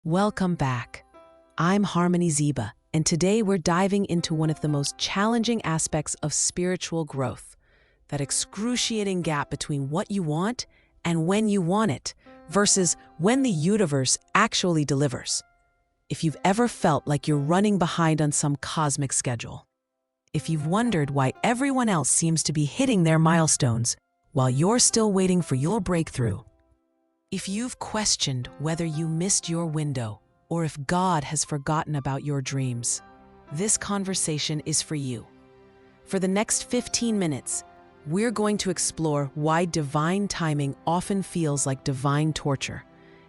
Welcome back. I'm Harmony Ziba, and today we're diving into one of the most challenging aspects of spiritual growth, that excruciating gap between what you want and when you want it, versus when the universe actually delivers. If you've ever felt like you're running behind on some cosmic schedule, if you've wondered why everyone else seems to be hitting their milestones while you're still waiting for your breakthrough, if you've questioned whether you missed your window or if God has forgotten about your dreams, this conversation is for you. For the next 15 minutes, we're going to explore why divine timing often feels like divine torture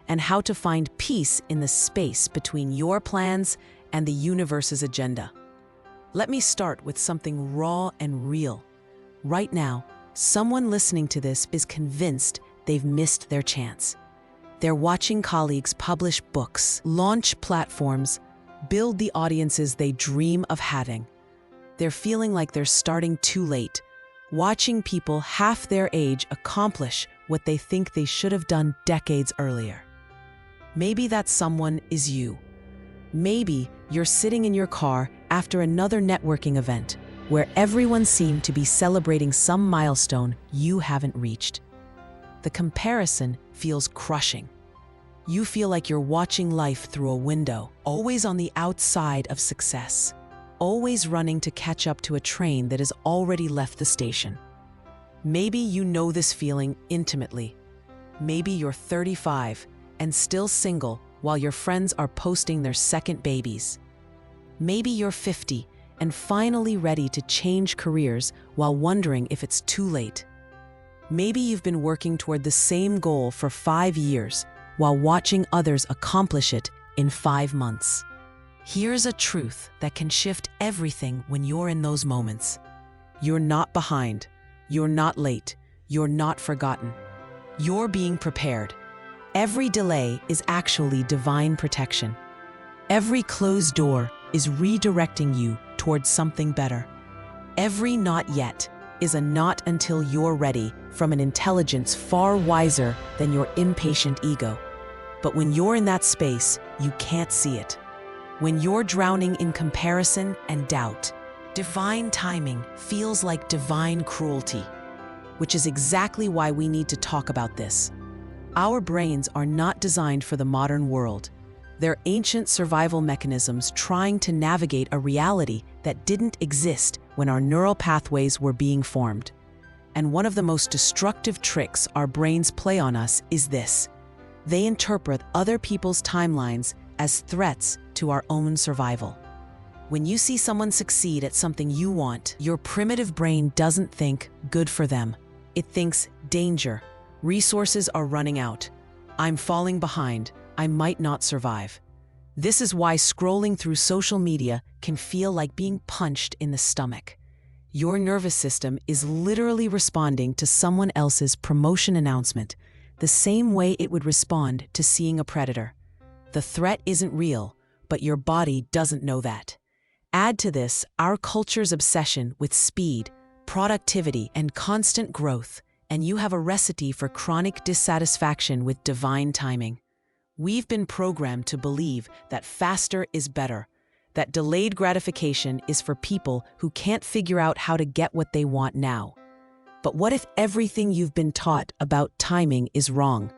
and how to find peace in the space between your plans and the universe's agenda. Let me start with something raw and real. Right now, someone listening to this is convinced they've missed their chance. They're watching colleagues publish books, launch platforms, build the audiences they dream of having. They're feeling like they're starting too late, watching people half their age accomplish what they think they should have done decades earlier. Maybe that someone is you. Maybe you're sitting in your car after another networking event where everyone seemed to be celebrating some milestone you haven't reached. The comparison feels crushing. You feel like you're watching life through a window, always on the outside of success, always running to catch up to a train that has already left the station. Maybe you know this feeling intimately. Maybe you're 35 and still single while your friends are posting their second babies. Maybe you're 50 and finally ready to change careers while wondering if it's too late. Maybe you've been working toward the same goal for 5 years while watching others accomplish it in 5 months. Here's a truth that can shift everything when you're in those moments. You're not behind. You're not late. You're not forgotten. You're being prepared. Every delay is actually divine protection. Every closed door is redirecting you towards something better. Every not yet is a not until you're ready from an intelligence far wiser than your impatient ego. But when you're in that space, you can't see it. When you're drowning in comparison and doubt, divine timing feels like divine cruelty, which is exactly why we need to talk about this. Our brains are not designed for the modern world. They're ancient survival mechanisms trying to navigate a reality that didn't exist when our neural pathways were being formed. And one of the most destructive tricks our brains play on us is this. They interpret other people's timelines as threats to our own survival. When you see someone succeed at something you want, your primitive brain doesn't think good for them. It thinks danger. Resources are running out. I'm falling behind. I might not survive. This is why scrolling through social media can feel like being punched in the stomach. Your nervous system is literally responding to someone else's promotion announcement, the same way it would respond to seeing a predator. The threat isn't real, but your body doesn't know that. Add to this our culture's obsession with speed, productivity, and constant growth, and you have a recipe for chronic dissatisfaction with divine timing. We've been programmed to believe that faster is better, that delayed gratification is for people who can't figure out how to get what they want now. But what if everything you've been taught about timing is wrong?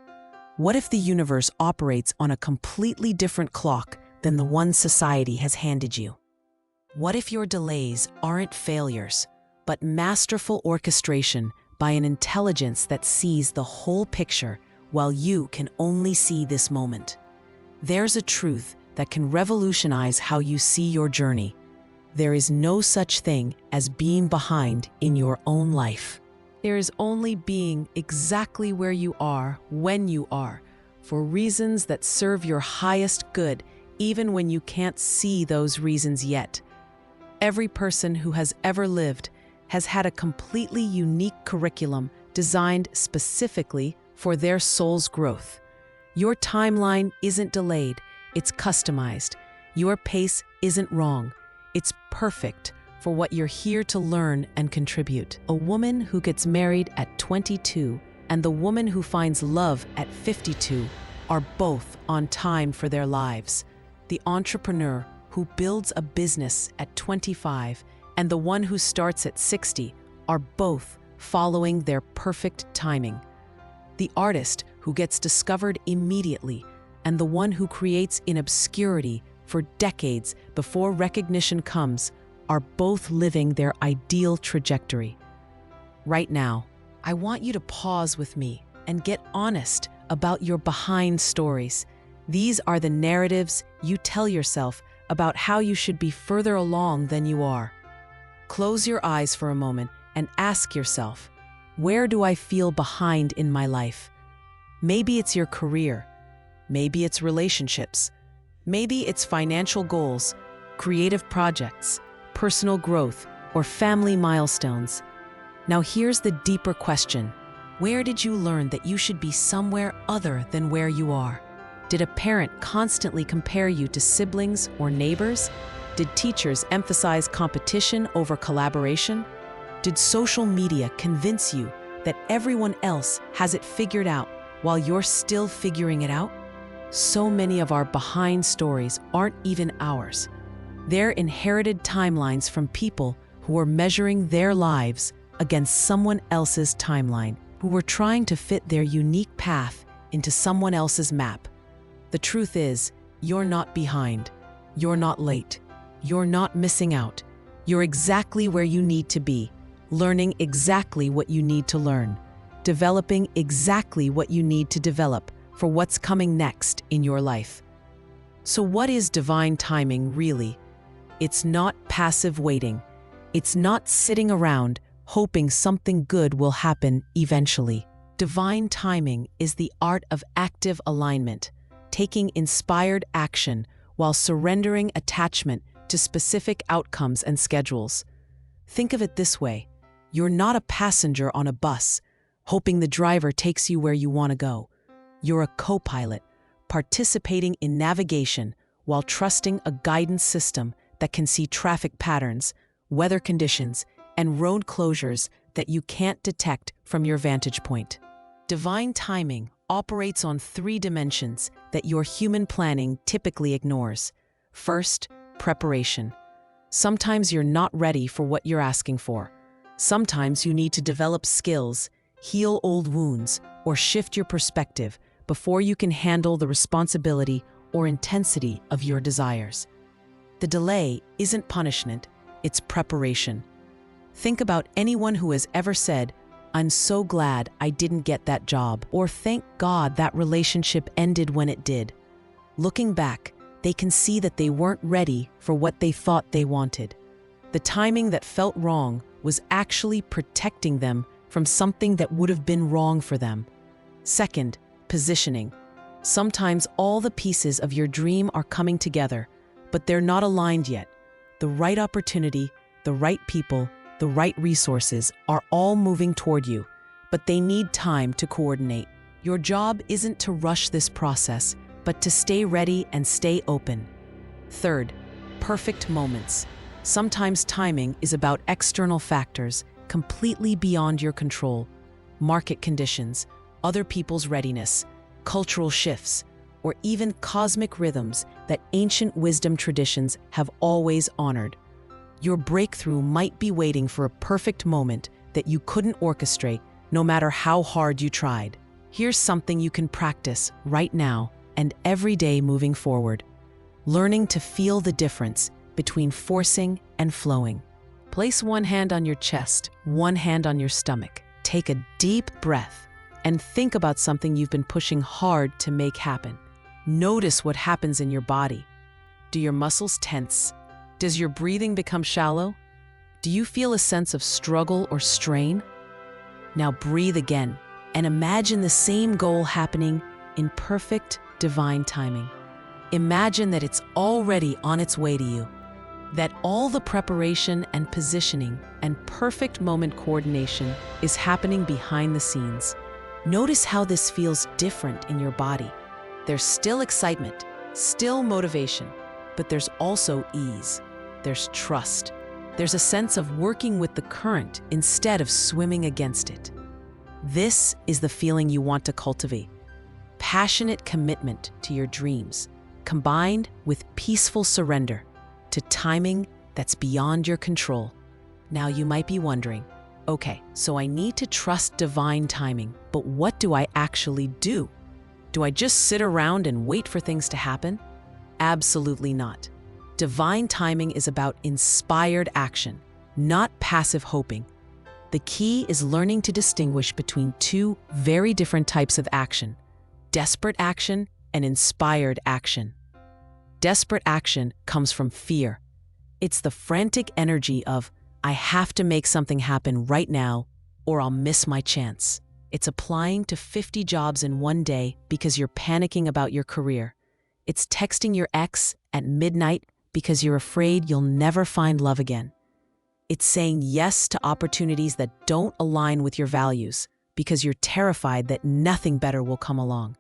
What if the universe operates on a completely different clock than the one society has handed you? What if your delays aren't failures, but masterful orchestration by an intelligence that sees the whole picture while you can only see this moment? There's a truth that can revolutionize how you see your journey. There is no such thing as being behind in your own life. There is only being exactly where you are when you are, for reasons that serve your highest good, even when you can't see those reasons yet. Every person who has ever lived has had a completely unique curriculum designed specifically for their soul's growth. Your timeline isn't delayed, it's customized. Your pace isn't wrong, it's perfect for what you're here to learn and contribute. A woman who gets married at 22 and the woman who finds love at 52 are both on time for their lives. The entrepreneur who builds a business at 25 and the one who starts at 60 are both following their perfect timing. The artist who gets discovered immediately and the one who creates in obscurity for decades before recognition comes are both living their ideal trajectory. Right now, I want you to pause with me and get honest about your behind stories. These are the narratives you tell yourself about how you should be further along than you are. Close your eyes for a moment and ask yourself, where do I feel behind in my life? Maybe it's your career. Maybe it's relationships. Maybe it's financial goals, creative projects, personal growth, or family milestones. Now here's the deeper question. Where did you learn that you should be somewhere other than where you are? Did a parent constantly compare you to siblings or neighbors? Did teachers emphasize competition over collaboration? Did social media convince you that everyone else has it figured out while you're still figuring it out? So many of our behind stories aren't even ours. They're inherited timelines from people who are measuring their lives against someone else's timeline, who were trying to fit their unique path into someone else's map. The truth is, you're not behind. You're not late. You're not missing out. You're exactly where you need to be, learning exactly what you need to learn, developing exactly what you need to develop for what's coming next in your life. So what is divine timing really? It's not passive waiting. It's not sitting around hoping something good will happen eventually. Divine timing is the art of active alignment, taking inspired action while surrendering attachment to specific outcomes and schedules. Think of it this way. You're not a passenger on a bus, hoping the driver takes you where you want to go. You're a co-pilot, participating in navigation while trusting a guidance system that can see traffic patterns, weather conditions, and road closures that you can't detect from your vantage point. Divine timing operates on 3 dimensions that your human planning typically ignores. First, preparation. Sometimes you're not ready for what you're asking for. Sometimes you need to develop skills, heal old wounds, or shift your perspective before you can handle the responsibility or intensity of your desires. The delay isn't punishment, it's preparation. Think about anyone who has ever said, "I'm so glad I didn't get that job," or "Thank God that relationship ended when it did." Looking back, they can see that they weren't ready for what they thought they wanted. The timing that felt wrong was actually protecting them from something that would have been wrong for them. Second, positioning. Sometimes all the pieces of your dream are coming together, but they're not aligned yet. The right opportunity, the right people, the right resources are all moving toward you, but they need time to coordinate. Your job isn't to rush this process, but to stay ready and stay open. Third, perfect moments. Sometimes timing is about external factors completely beyond your control. Market conditions, other people's readiness, cultural shifts, or even cosmic rhythms that ancient wisdom traditions have always honored. Your breakthrough might be waiting for a perfect moment that you couldn't orchestrate, no matter how hard you tried. Here's something you can practice right now and every day moving forward. Learning to feel the difference between forcing and flowing. Place one hand on your chest, one hand on your stomach. Take a deep breath and think about something you've been pushing hard to make happen. Notice what happens in your body. Do your muscles tense? Does your breathing become shallow? Do you feel a sense of struggle or strain? Now breathe again and imagine the same goal happening in perfect divine timing. Imagine that it's already on its way to you, that all the preparation and positioning and perfect moment coordination is happening behind the scenes. Notice how this feels different in your body. There's still excitement, still motivation, but there's also ease. There's trust. There's a sense of working with the current instead of swimming against it. This is the feeling you want to cultivate. passionate commitment to your dreams, combined with peaceful surrender to timing that's beyond your control. Now you might be wondering, okay, so I need to trust divine timing, but what do I actually do? Do I just sit around and wait for things to happen? Absolutely not. Divine timing is about inspired action, not passive hoping. The key is learning to distinguish between two very different types of action: desperate action and inspired action. Desperate action comes from fear. It's the frantic energy of, I have to make something happen right now or I'll miss my chance. It's applying to 50 jobs in one day because you're panicking about your career. It's texting your ex at midnight because you're afraid you'll never find love again. It's saying yes to opportunities that don't align with your values because you're terrified that nothing better will come along.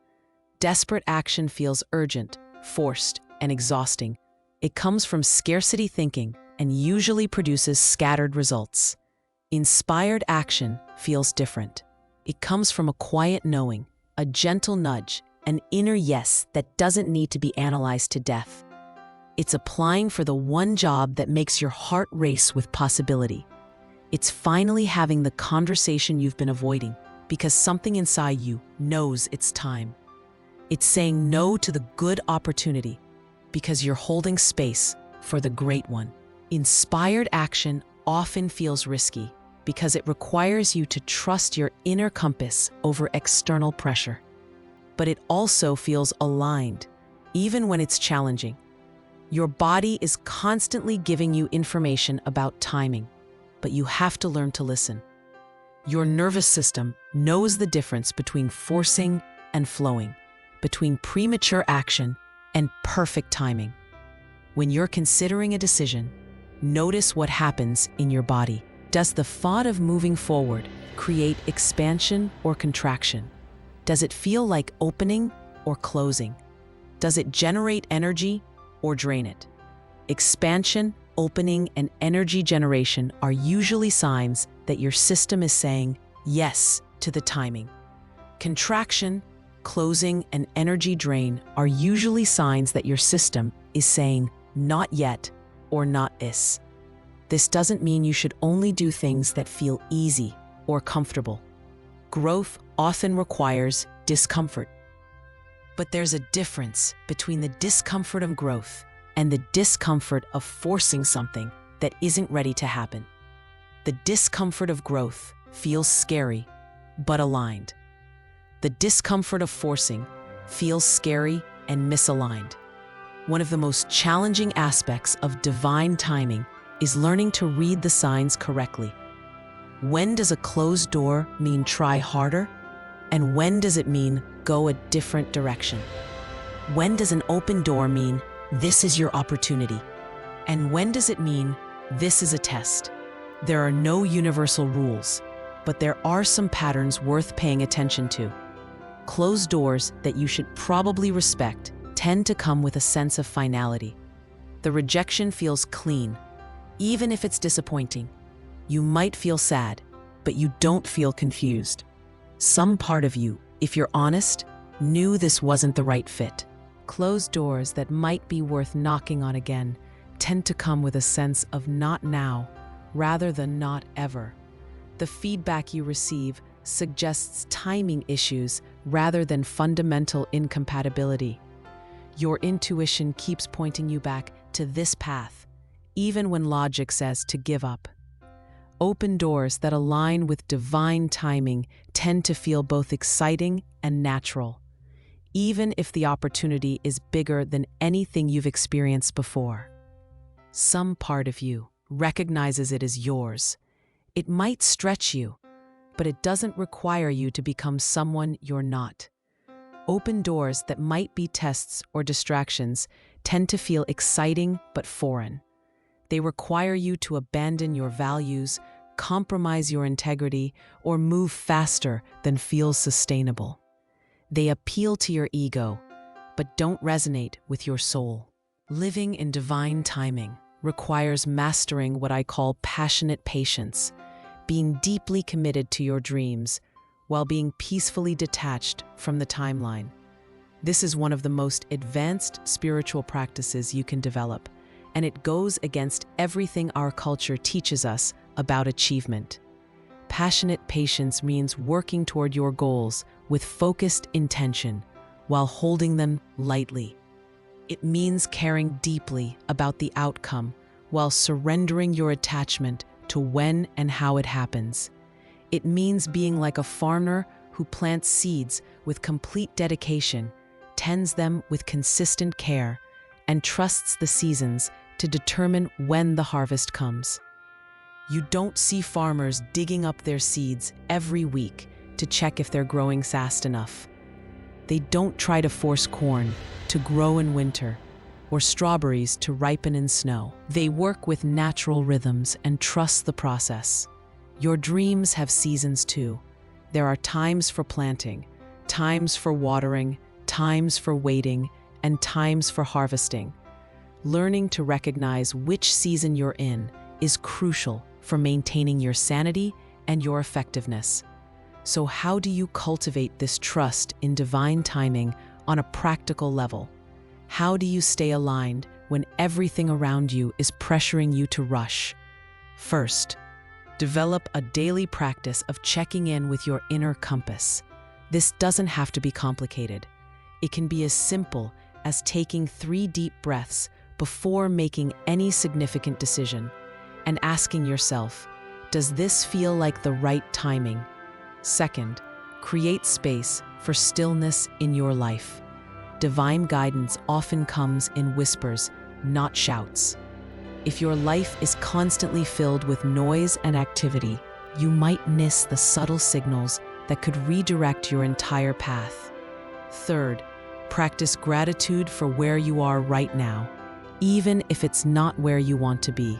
Desperate action feels urgent, forced, and exhausting. It comes from scarcity thinking and usually produces scattered results. Inspired action feels different. It comes from a quiet knowing, a gentle nudge, an inner yes that doesn't need to be analyzed to death. It's applying for the one job that makes your heart race with possibility. It's finally having the conversation you've been avoiding because something inside you knows it's time. It's saying no to the good opportunity because you're holding space for the great one. Inspired action often feels risky because it requires you to trust your inner compass over external pressure. But it also feels aligned, even when it's challenging. Your body is constantly giving you information about timing, but you have to learn to listen. Your nervous system knows the difference between forcing and flowing, between premature action and perfect timing. When you're considering a decision, notice what happens in your body. Does the thought of moving forward create expansion or contraction? Does it feel like opening or closing? Does it generate energy or drain it? Expansion, opening, and energy generation are usually signs that your system is saying yes to the timing. Contraction, closing, and energy drain are usually signs that your system is saying not yet or not this. This doesn't mean you should only do things that feel easy or comfortable. Growth often requires discomfort. But there's a difference between the discomfort of growth and the discomfort of forcing something that isn't ready to happen. The discomfort of growth feels scary, but aligned. The discomfort of forcing feels scary and misaligned. One of the most challenging aspects of divine timing is learning to read the signs correctly. When does a closed door mean try harder? And when does it mean go a different direction? When does an open door mean this is your opportunity? And when does it mean this is a test? There are no universal rules, but there are some patterns worth paying attention to. Closed doors that you should probably respect tend to come with a sense of finality. The rejection feels clean, even if it's disappointing. You might feel sad, but you don't feel confused. Some part of you, if you're honest, knew this wasn't the right fit. Closed doors that might be worth knocking on again tend to come with a sense of not now, rather than not ever. The feedback you receive suggests timing issues rather than fundamental incompatibility. Your intuition keeps pointing you back to this path, even when logic says to give up. Open doors that align with divine timing tend to feel both exciting and natural, even if the opportunity is bigger than anything you've experienced before. Some part of you recognizes it as yours. It might stretch you, but it doesn't require you to become someone you're not. Open doors that might be tests or distractions tend to feel exciting but foreign. They require you to abandon your values, compromise your integrity, or move faster than feels sustainable. They appeal to your ego, but don't resonate with your soul. Living in divine timing requires mastering what I call passionate patience, being deeply committed to your dreams while being peacefully detached from the timeline. This is one of the most advanced spiritual practices you can develop, and it goes against everything our culture teaches us about achievement. Passionate patience means working toward your goals with focused intention while holding them lightly. It means caring deeply about the outcome while surrendering your attachment to when and how it happens. It means being like a farmer who plants seeds with complete dedication, tends them with consistent care, and trusts the seasons to determine when the harvest comes. You don't see farmers digging up their seeds every week to check if they're growing fast enough. They don't try to force corn to grow in winter or strawberries to ripen in snow. They work with natural rhythms and trust the process. Your dreams have seasons too. There are times for planting, times for watering, times for waiting, and times for harvesting. Learning to recognize which season you're in is crucial for maintaining your sanity and your effectiveness. So how do you cultivate this trust in divine timing on a practical level? How do you stay aligned when everything around you is pressuring you to rush? First, develop a daily practice of checking in with your inner compass. This doesn't have to be complicated. It can be as simple as taking 3 deep breaths before making any significant decision and asking yourself, does this feel like the right timing? Second, create space for stillness in your life. Divine guidance often comes in whispers, not shouts. If your life is constantly filled with noise and activity, you might miss the subtle signals that could redirect your entire path. Third, practice gratitude for where you are right now, even if it's not where you want to be.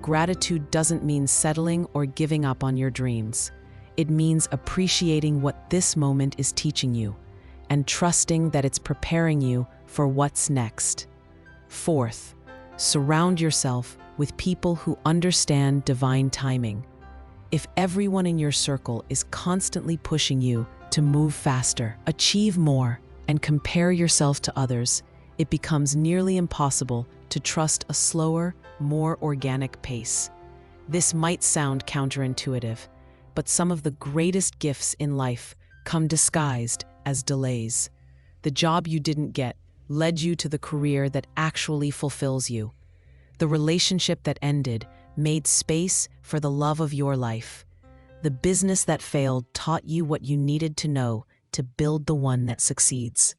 Gratitude doesn't mean settling or giving up on your dreams. It means appreciating what this moment is teaching you and trusting that it's preparing you for what's next. Fourth, surround yourself with people who understand divine timing. If everyone in your circle is constantly pushing you to move faster, achieve more, and compare yourself to others, it becomes nearly impossible to trust a slower, more organic pace. This might sound counterintuitive, but some of the greatest gifts in life come disguised as delays. The job you didn't get led you to the career that actually fulfills you. The relationship that ended made space for the love of your life. The business that failed taught you what you needed to know to build the one that succeeds.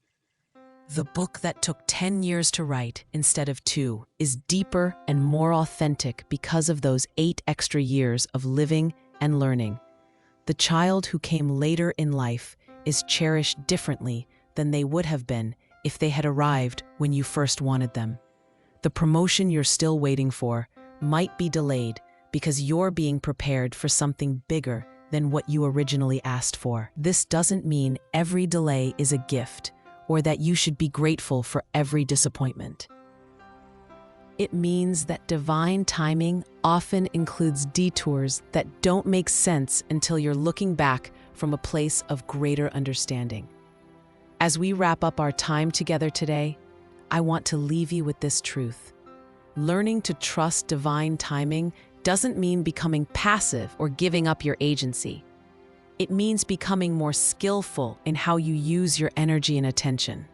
The book that took 10 years to write instead of 2 is deeper and more authentic because of those 8 extra years of living and learning. The child who came later in life is cherished differently than they would have been if they had arrived when you first wanted them. The promotion you're still waiting for might be delayed because you're being prepared for something bigger than what you originally asked for. This doesn't mean every delay is a gift or that you should be grateful for every disappointment. It means that divine timing often includes detours that don't make sense until you're looking back from a place of greater understanding. As we wrap up our time together today, I want to leave you with this truth. Learning to trust divine timing doesn't mean becoming passive or giving up your agency. It means becoming more skillful in how you use your energy and attention.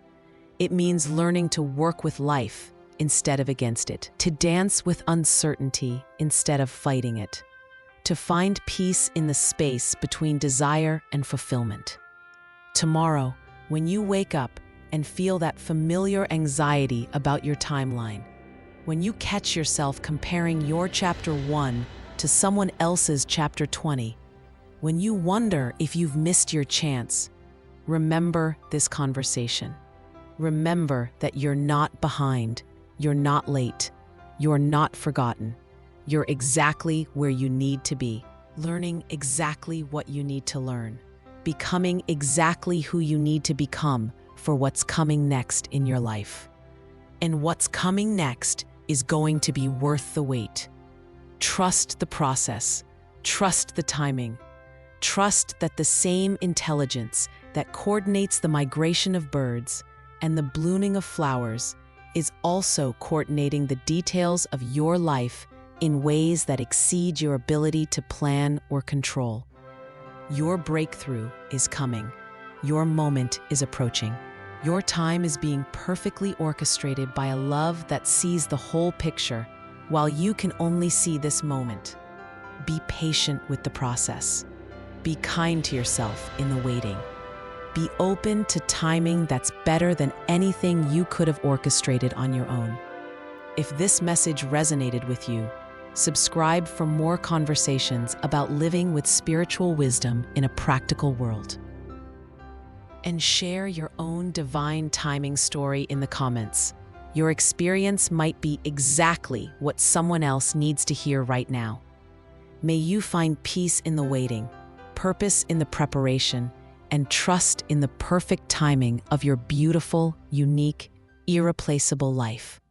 It means learning to work with life instead of against it, to dance with uncertainty instead of fighting it, to find peace in the space between desire and fulfillment. Tomorrow, when you wake up and feel that familiar anxiety about your timeline, when you catch yourself comparing your chapter 1 to someone else's chapter 20, when you wonder if you've missed your chance, remember this conversation. Remember that you're not behind, you're not late, you're not forgotten. You're exactly where you need to be, learning exactly what you need to learn, becoming exactly who you need to become for what's coming next in your life. And what's coming next is going to be worth the wait. Trust the process, trust the timing, trust that the same intelligence that coordinates the migration of birds and the blooming of flowers is also coordinating the details of your life in ways that exceed your ability to plan or control. Your breakthrough is coming. Your moment is approaching. Your time is being perfectly orchestrated by a love that sees the whole picture, while you can only see this moment. Be patient with the process. Be kind to yourself in the waiting. Be open to timing that's better than anything you could have orchestrated on your own. If this message resonated with you, subscribe for more conversations about living with spiritual wisdom in a practical world. And share your own divine timing story in the comments. Your experience might be exactly what someone else needs to hear right now. May you find peace in the waiting, purpose in the preparation, and trust in the perfect timing of your beautiful, unique, irreplaceable life.